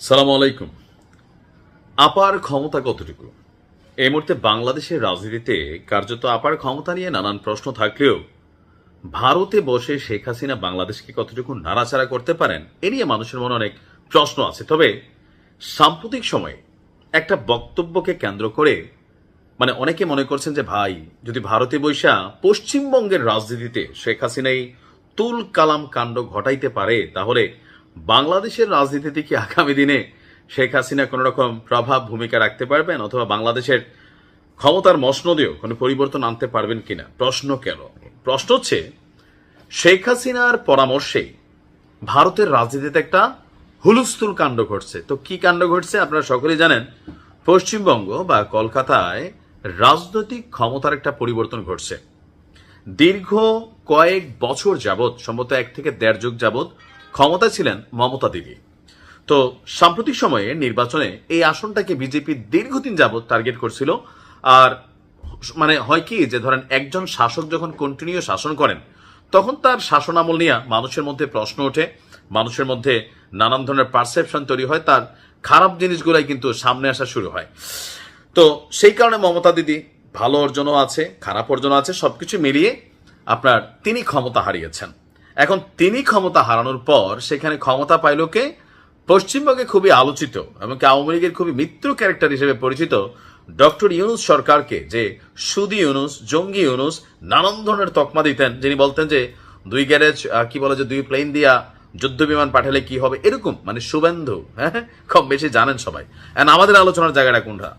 সালাম আলাইকুম। আপার ক্ষমতা কতটুকু? এই মুহূর্তে বাংলাদেশের রাজনীতিতে কার্যত আপার ক্ষমতা নিয়ে নানান প্রশ্ন থাকলেও ভারতে বসে শেখ হাসিনা বাংলাদেশকে কতটুকু নাড়াচাড়া করতে পারেন এ নিয়ে মানুষের মনে অনেক প্রশ্ন আছে। তবে সাম্প্রতিক সময়ে একটা বক্তব্যকে কেন্দ্র করে অনেকে মনে করছেন যে ভাই, যদি ভারতে বৈশা পশ্চিমবঙ্গের রাজনীতিতে শেখ হাসিনাই তুল কালাম কাণ্ড ঘটাইতে পারে, তাহলে বাংলাদেশের রাজনীতিতে কি আগামী দিনে শেখ হাসিনা কোন রকম প্রভাব ভূমিকা রাখতে পারবেন, অথবা বাংলাদেশের ক্ষমতার মসনদেও কোনো পরিবর্তন আনতে পারবেন কিনা? প্রশ্ন কেন? প্রশ্ন হচ্ছে, শেখ হাসিনার পরামর্শে ভারতের রাজনীতিতে একটা হুলস্থুল কাণ্ড ঘটছে। তো কি কাণ্ড ঘটছে আপনারা সকলেই জানেন। পশ্চিমবঙ্গ বা কলকাতায় রাজনৈতিক ক্ষমতার একটা পরিবর্তন ঘটছে। দীর্ঘ কয়েক বছর যাবৎ, সম্ভবত 1 থেকে 1.5 যুগ যাবৎ ক্ষমতা ছিলেন মমতা দেবী। তো সাম্প্রতিক সময়ে নির্বাচনে এই আসনটাকে বিজেপি দীর্ঘদিন যাবৎ টার্গেট করছিল। আর হয় কি, যে ধরেন একজন শাসক যখন কন্টিনিউ শাসন করেন, তখন তার শাসন আমল নিয়ে মানুষের মধ্যে প্রশ্ন ওঠে, মানুষের মধ্যে নানান ধরনের পারসেপশন তৈরি হয়, তার খারাপ জিনিসগুলাই কিন্তু সামনে আসা শুরু হয়। তো সেই কারণে মমতা দিদি ভালো অর্জনও আছে, খারাপ অর্জনও আছে, সবকিছু মিলিয়ে তিনি ক্ষমতা হারিয়েছেন। এখন তিনি ক্ষমতা হারানোর পর সেখানে ক্ষমতা পাইল কে? পশ্চিমবঙ্গে খুবই আলোচিত এবং আওয়ামী লীগের খুবই মিত্র ক্যারেক্টার হিসেবে পরিচিত ডক্টর ইউনূস সরকারকে, যে সুদি ইউনূস, জঙ্গি ইউনূস, নানান ধরনের তকমা দিতেন, যিনি বলতেন যে 2 গ্যারেজ 2 প্লেন দিয়া যুদ্ধ বিমান পাঠালে কি হবে, এরকম শুভেন্দু। হ্যাঁ, কম বেশি জানেন সবাই। আমাদের আলোচনার জায়গাটা কোনটা?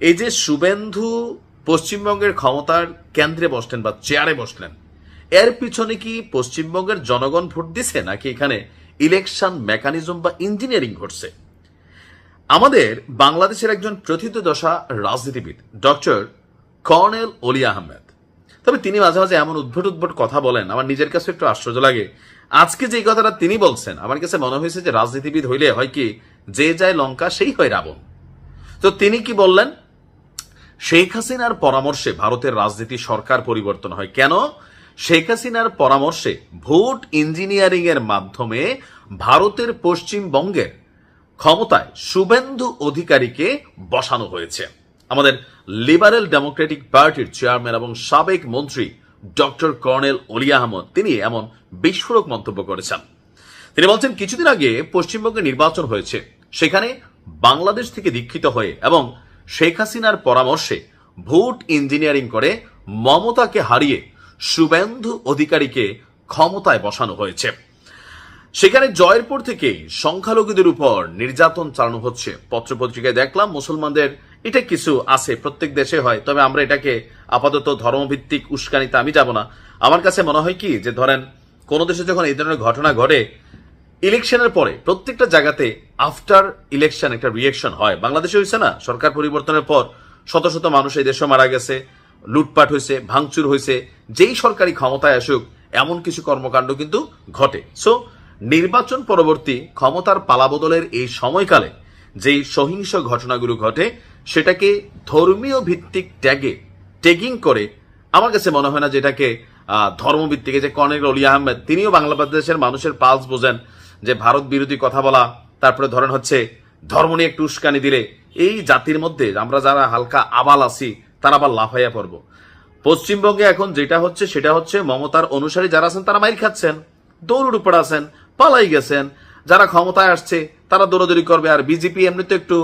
এই যে শুভেন্দু পশ্চিমবঙ্গের ক্ষমতার কেন্দ্রে বসলেন বা চেয়ারে বসলেন, এর পিছনে কি পশ্চিমবঙ্গের জনগণ ভোট দিছে, নাকি এখানে ইলেকশন মেকানিজম বা ইঞ্জিনিয়ারিং ঘটছে? আমাদের বাংলাদেশের একজন প্রথিতযশা রাজনীতিবিদ ডক্টর কর্নেল অলি আহমেদ, তবে তিনি মাঝে মাঝে এমন উদ্ভট কথা বলেন, আমার নিজের কাছে একটু আশ্চর্য লাগে। আজকে যে কথাটা তিনি বলছেন, আমার কাছে মনে হয়েছে যে রাজনীতিবিদ হইলে হয় কি, যে যায় লঙ্কা সেই হয় রাবণ। তো তিনি কি বললেন? শেখ হাসিনার পরামর্শে ভারতের রাজনীতি সরকার পরিবর্তন হয় কেন? শেখ হাসিনার পরামর্শে ভোট ইঞ্জিনিয়ারিং এর মাধ্যমে ভারতের পশ্চিমবঙ্গের ক্ষমতায় শুভেন্দু অধিকারীকে বসানো হয়েছে। আমাদের লিবারেল ডেমোক্রেটিক পার্টির চেয়ারম্যান এবং সাবেক মন্ত্রী ডক্টর কর্নেল অলি আহমদ তিনি এমন বিস্ফোরক মন্তব্য করেছেন। তিনি বলছেন, কিছুদিন আগে পশ্চিমবঙ্গে নির্বাচন হয়েছে, সেখানে বাংলাদেশ থেকে দীক্ষিত হয়ে এবং শেখ হাসিনার পরামর্শে ভোট ইঞ্জিনিয়ারিং করে মমতাকে হারিয়ে শুভেন্দু অধিকারীকে ক্ষমতায় বসানো হয়েছে। সেখানে জয়ের পর থেকেই সংখ্যালঘুদের উপর নির্যাতন চালানো হচ্ছে। পত্রপত্রিকায় দেখলাম মুসলমানদের এটা কিছু আছে, প্রত্যেক দেশে হয়, তবে আমরা এটাকে আপাতত ধর্মভিত্তিক উস্কানিতে আমি যাব না। আমার কাছে মনে হয় কি, যে ধরেন কোন দেশে যখন এই ধরনের ঘটনা ঘটে, ইলেকশনের পরে প্রত্যেকটা জায়গাতে আফটার ইলেকশন একটা রিয়েকশন হয়। বাংলাদেশে হয়েছে না, সরকার পরিবর্তনের পর শত শত মানুষ এই দেশে মারা গেছে, লুটপাট হয়েছে, ভাঙচুর হয়েছে। যেই সরকারি ক্ষমতায় আসুক এমন কিছু কর্মকাণ্ড কিন্তু ঘটে। সো নির্বাচন পরবর্তী ক্ষমতার পালাবদলের এই সময়কালে যেই সহিংস ঘটনাগুলো ঘটে, সেটাকে ধর্মীয় ভিত্তিক ট্যাগিং করে আমার কাছে মনে হয় না যেটাকে ধর্মভিত্তিক। যে কর্নেল অলি আহমেদ তিনিও বাংলাদেশের মানুষের পালস বোঝেন, যে ভারত বিরোধী কথা বলা, তারপরে ধরেন ধর্ম নিয়ে একটু উস্কানি দিলে এই জাতির মধ্যে আমরা যারা হালকা আবাল আছি তারা আবার লাফাইয়া পড়ব। পশ্চিমবঙ্গে এখন যেটা হচ্ছে সেটা হচ্ছে, মমতার অনুসারী যারা আছেন তারা মাইর খাচ্ছেন, দৌড়ের উপর আছেন, পালাই গেছেন। যারা ক্ষমতায় আসছে তারা দৌড়াদৌড়ি করবে। আর বিজেপি এমনিতে একটু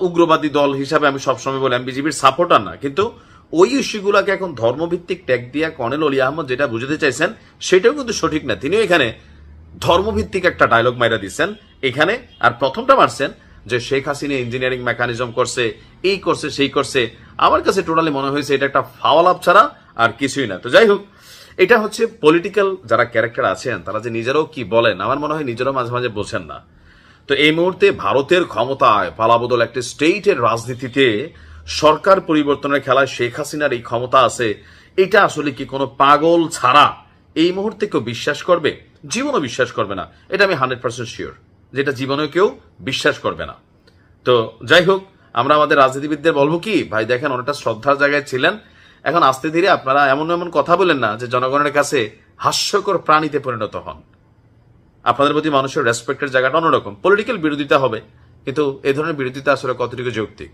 উগ্রবাদী দল হিসাবে আমি সবসময় বলি, আমি বিজেপির সাপোর্টার না, কিন্তু ওই ইস্যুগুলাকে এখন ধর্মভিত্তিক ট্যাগ দিয়া কর্নেল অলি আহমদ যেটা বুঝাতে চাইছেন সেটাও কিন্তু সঠিক না। তিনিও এখানে ধর্মভিত্তিক একটা ডায়লগ মাইরা দিচ্ছেন এখানে। আর প্রথমটা মারছেন যে শেখ হাসিনা ইঞ্জিনিয়ারিং মেকানিজম করছে, এই করছে, সেই করছে। আমার কাছে টোটালি মনে হয়েছে এটা একটা ফাওয়াল আপ ছাড়া আর কিছুই না। তো যাই হোক, এটা পলিটিক্যাল যারা ক্যারেক্টার আছেন তারা যে নিজেরাও কি বলেন, আমার মনে হয় নিজেরাও মাঝে মাঝে বোঝেন না। তো এই মুহূর্তে ভারতের ক্ষমতায় পালাবদল একটা স্টেটের রাজনীতিতে সরকার পরিবর্তনের খেলায় শেখ হাসিনার এই ক্ষমতা আছে, এটা আসলে কি কোনো পাগল ছাড়া এই মুহূর্তে কেউ বিশ্বাস করবে? জীবনও বিশ্বাস করবে না, এটা আমি 100% শিওর, যেটা জীবনেও কেউ বিশ্বাস করবে না। তো যাই হোক, আমরা আমাদের রাজনীতিবিদদের বলবো কি, ভাই দেখেন অনেকটা শ্রদ্ধার জায়গায় ছিলেন, এখন আস্তে ধীরে আপনারা এমন এমন কথা বলেন না যে জনগণের কাছে হাস্যকর প্রাণীতে পরিণত হন। আপনাদের প্রতি মানুষের রেসপেক্টের জায়গাটা অন্যরকম। পলিটিক্যাল বিরোধিতা হবে, কিন্তু এই ধরনের বিরোধিতা আসলে কতটুকু যৌক্তিক?